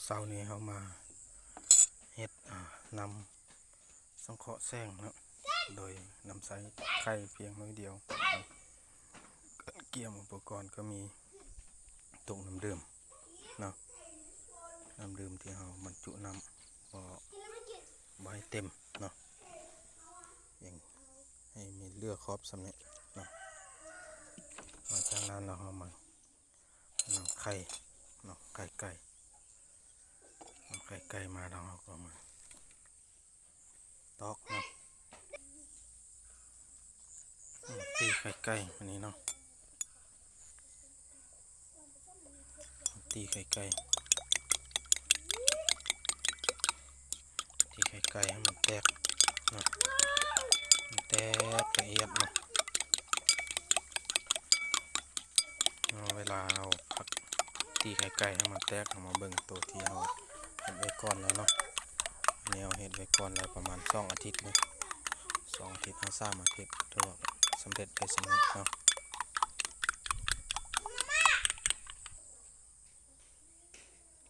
เสาร์นี้เขามาเฮ็ดนำสังเคราะห์แซงเนาะโดยนำใช้ไข่เพียงน้อยเดียวเกี่ยมอุปกรณ์ก็มีตุ่น้ำดื่มเนาะน้ำดื่มที่เราบรรจุน้ำบ่ให้เต็มเนาะอย่างให้มีเลือกครอบสำเร็จเนาะมาจากนั้นเราเอามานำไข่เนาะไก่มาเราก็มาตอกเนาะตีไข่ไก่อันนี้เนาะตีไข่ไก่ให้มันแตกเนาะมันแตกละเอียดเนาะเวลาเราพักตีไข่ไก่ให้มันแตกเอามาเบิ่งตัวที่เราเห็ดไว้ก่อนแล้วเนาะนี่เราเห็ดไว้ก่อนแล้วประมาณ2 อาทิตย์เลย2 อาทิตย์ถึง3 อาทิตย์ถือว่าสำเร็จไปสำเร็จเนาะ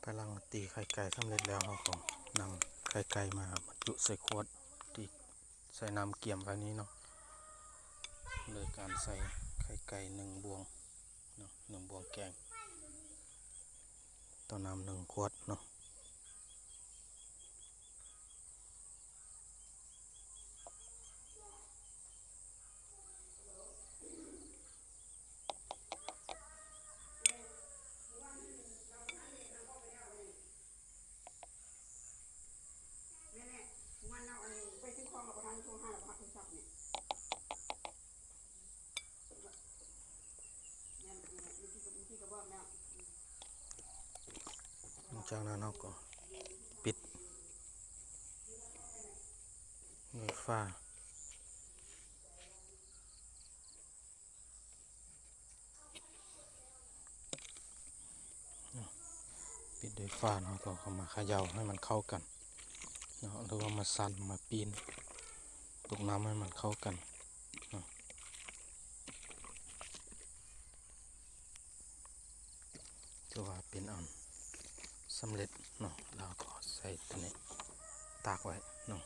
กำลังตีไข่ไก่สำเร็จแล้วเราก็นำไข่ไก่มาบรรจุใส่ขวดตีใส่น้ำเกี่ยมไว้นี้เนาะโดยการใส่ไข่ไก่1 บวงเนาะ1 บวงแกงต่อน้ำ1 ขวดเนาะจากนั้นเราก็ปิดด้วยฝ้าเนาะก็เข้ามาเขย่าให้มันเข้ากันเนาะหรือว่ามาสั่นมาปีนตกน้ำให้มันเข้ากันเนาะถือว่าเป็นอันสำเร็จเนาะเราก็ใส่ตัวนี้ตากไว้เนาะ